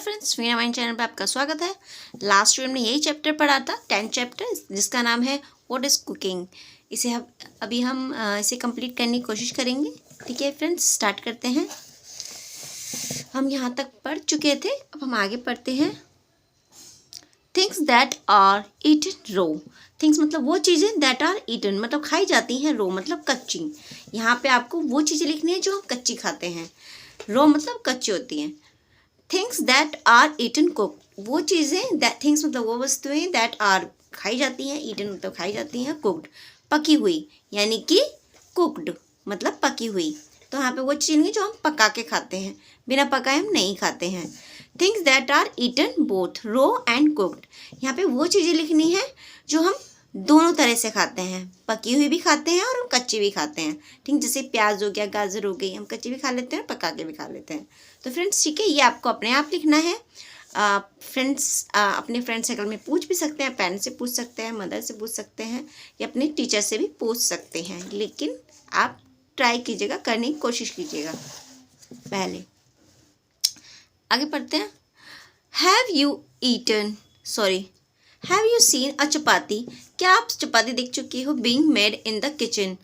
Friends, मेरा mind channel पे आपका स्वागत है। लास्ट वीडियो में यही चैप्टर पढ़ा था, 10th चैप्टर, जिसका नाम है व्हाट इज़ कुकिंग। अभी हम इसे कंप्लीट करने की कोशिश करेंगे। ठीक है फ्रेंड्स, स्टार्ट करते हैं। हम यहाँ तक पढ़ चुके थे, अब हम आगे पढ़ते हैं। Things that are eaten raw. Things मतलब वो चीज़ें, दैट आर ईटन मतलब खाई जाती हैं, रो मतलब कच्ची। यहाँ पे आपको वो चीज़ें लिखनी है जो हम कच्ची खाते हैं। रो मतलब कच्ची होती हैं। Things that are eaten cook, वो चीज़ें, दैट थिंग्स मतलब वो वस्तुएं, दैट आर खाई जाती हैं, ईटन मतलब खाई जाती हैं, कुक्ड पकी हुई, यानी कि कुक्ड मतलब पकी हुई। तो यहाँ पे वो चीज़ें जो हम पका के खाते हैं, बिना पकाए हम नहीं खाते हैं। Things that are eaten both raw and cooked, यहाँ पे वो चीज़ें लिखनी है जो हम दोनों तरह से खाते हैं, पकी हुई भी खाते हैं और हम कच्ची भी खाते हैं। ठीक, जैसे प्याज हो गया, गाजर हो गई, हम कच्ची भी खा लेते हैं, पका के भी खा लेते हैं। तो फ्रेंड्स ठीक है, ये आपको अपने आप लिखना है। फ्रेंड्स अपने फ्रेंड सर्कल में पूछ भी सकते हैं, पेरेंट्स से पूछ सकते हैं, मदर से पूछ सकते हैं, या अपने टीचर से भी पूछ सकते हैं, लेकिन आप ट्राई कीजिएगा, करने की कोशिश कीजिएगा। पहले आगे पढ़ते हैं। Have you seen a chapati, क्या आप चपाती देख चुके हो, being made in the kitchen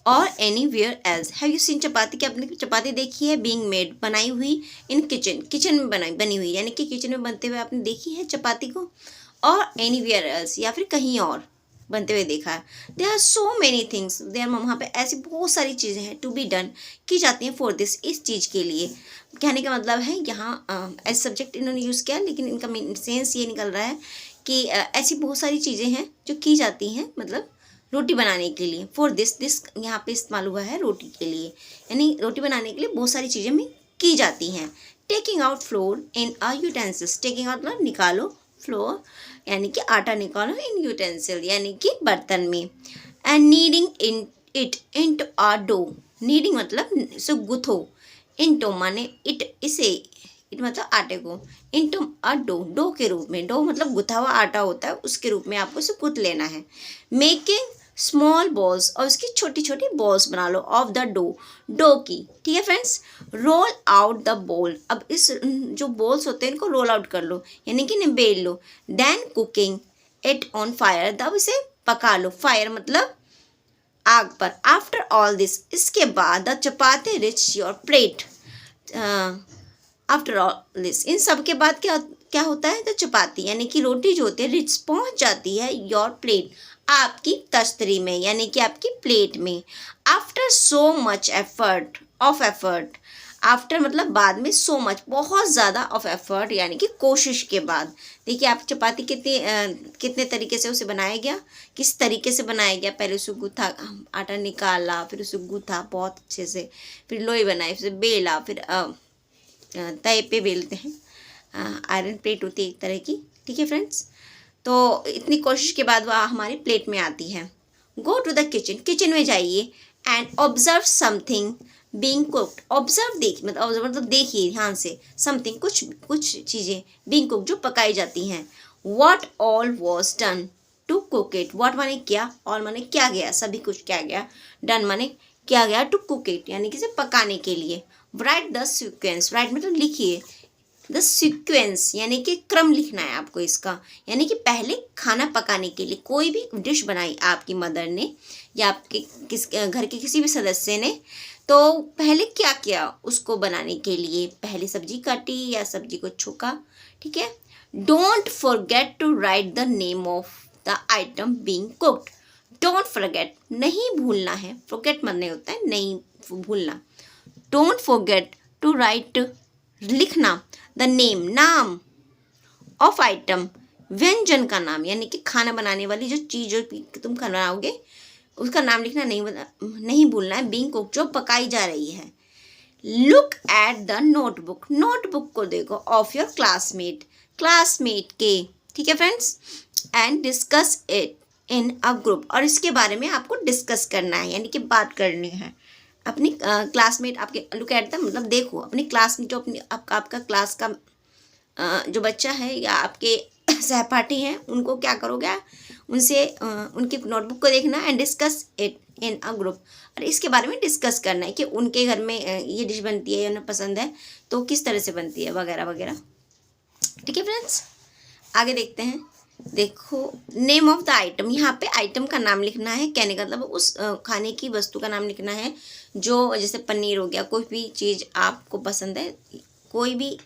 और anywhere else. Have you seen chapati, क्या आपने चपाती देखी है, बीइंग मेड बनाई हुई, इन किचन किचन में बनी हुई, यानी कि किचन में बनते हुए आपने देखी है चपाती को, और एनीवेयर एल्स या फिर कहीं और बनते हुए देखा है। There are so many things, there वहाँ पे ऐसी बहुत सारी चीज़ें हैं, टू बी डन की जाती हैं, फॉर दिस इस चीज़ के लिए। कहने का मतलब है यहाँ एज सब्जेक्ट इन्होंने यूज़ किया, लेकिन इनका सेंस ये निकल रहा है कि ऐसी बहुत सारी चीज़ें हैं जो की जाती हैं, मतलब रोटी बनाने के लिए। फॉर दिस यहाँ पे इस्तेमाल हुआ है रोटी के लिए, यानी रोटी बनाने के लिए बहुत सारी चीज़ें में की जाती हैं। टेकिंग आउट फ्लोर इन अ यूटेंसिल्स, टेकिंग आउट मतलब निकालो, फ्लोर यानी कि आटा निकालो, इन यूटेंसिल यानी कि बर्तन में। And kneading in it into a dough, kneading मतलब इसे गुथो, इनटू माने इट, इसे इट मतलब आटे को, इनटू अ डो के रूप में, डो मतलब गुथा हुआ आटा होता है, उसके रूप में आपको इसे गुथ लेना है। मेकिंग स्मॉल बॉल्स, और इसकी छोटी छोटी बॉल्स बना लो, ऑफ द डो की। ठीक है friends, roll out the ball, अब इस जो बॉल्स होते हैं इनको रोल आउट कर लो, यानी कि बेल लो। Then cooking it on fire, तब इसे पका लो, फायर मतलब आग पर। आफ्टर ऑल दिस, इसके बाद the chapati reach your plate, after all this, इन सब के बाद क्या क्या होता है, तो चपाती यानी कि रोटी जो होती है, रिच पहुंच जाती है योर प्लेट, आपकी तस्तरी में, यानी कि आपकी प्लेट में। After so much effort, after मतलब बाद में, सो मच बहुत ज़्यादा, ऑफ एफर्ट यानी कि कोशिश के बाद। देखिए आप चपाती कितने तरीके से उसे बनाया गया, किस तरीके से बनाया गया। पहले उसे गूथा, आटा निकाला, फिर उसे गूथा बहुत अच्छे से, फिर लोई बनाई, फिर बेला, फिर तवे पे बेलते हैं, आयरन प्लेट होती है एक तरह की। ठीक है फ्रेंड्स, तो इतनी कोशिश के बाद वह हमारी प्लेट में आती है। Go to the kitchen, kitchen में जाइए, and observe something being cooked, observe देखिए मतलब देखिए ध्यान से, समथिंग कुछ चीज़ें, बीइंग कुक्ड जो पकाई जाती हैं। What all was done to cook it, what माने क्या, ऑल माने क्या गया, सभी कुछ क्या गया, डन माने क्या गया, टू कुक इट यानी कि इसे पकाने के लिए। राइट द सीक्वेंस, राइट मतलब लिखिए, द सीक्वेंस यानी कि क्रम लिखना है आपको इसका, यानी कि पहले खाना पकाने के लिए, कोई भी डिश बनाई आपकी मदर ने या आपके घर के किसी भी सदस्य ने, तो पहले क्या किया उसको बनाने के लिए, पहले सब्जी काटी या सब्जी को छौंका। ठीक है, don't forget to write the name of the item being cooked, don't forget नहीं भूलना है, फॉरगेट मतलब होता है नहीं भूलना। डोंट फॉरगेट टू राइट लिखना, द नेम नाम, ऑफ आइटम व्यंजन का नाम, यानी कि खाना बनाने वाली जो चीज़ जो तुम खाना बनाओगे उसका नाम लिखना नहीं भूलना है, बीइंग कुक जो पकाई जा रही है। Look at the notebook, notebook को देखो, ऑफ योर क्लासमेट के। ठीक है friends, and discuss it in a group, और इसके बारे में आपको डिस्कस करना है, यानी कि बात करनी है अपनी क्लासमेट आपके। लुक एट द मतलब देखो अपनी क्लास में, जो अपनी आपका क्लास का जो बच्चा है या आपके सहपाठी हैं, उनको क्या करोगे, उनसे उनकी नोटबुक को देखना, and discuss it in a group, और इसके बारे में डिस्कस करना है कि उनके घर में ये डिश बनती है या उन्हें पसंद है तो किस तरह से बनती है, वगैरह वगैरह। ठीक है फ्रेंड्स, आगे देखते हैं। देखो नेम ऑफ द आइटम, यहाँ पे आइटम का नाम लिखना है। कहने का मतलब उस खाने की वस्तु का नाम लिखना है जो, जैसे पनीर हो गया, कोई भी चीज़ आपको पसंद है, कोई भी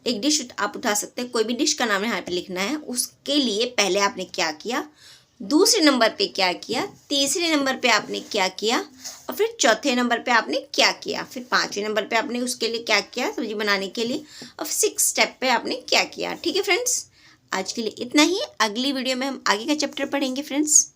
एक डिश आप उठा सकते हैं, कोई भी डिश का नाम यहाँ पे लिखना है। उसके लिए पहले आपने क्या किया, दूसरे नंबर पे क्या किया, तीसरे नंबर पे आपने क्या किया, और फिर चौथे नंबर पे आपने क्या किया, फिर पाँचवें नंबर पे आपने उसके लिए क्या किया सब्जी बनाने के लिए, और 6 स्टेप पे आपने क्या किया। ठीक है फ्रेंड्स, आज के लिए इतना ही। अगली वीडियो में हम आगे का चैप्टर पढ़ेंगे फ्रेंड्स।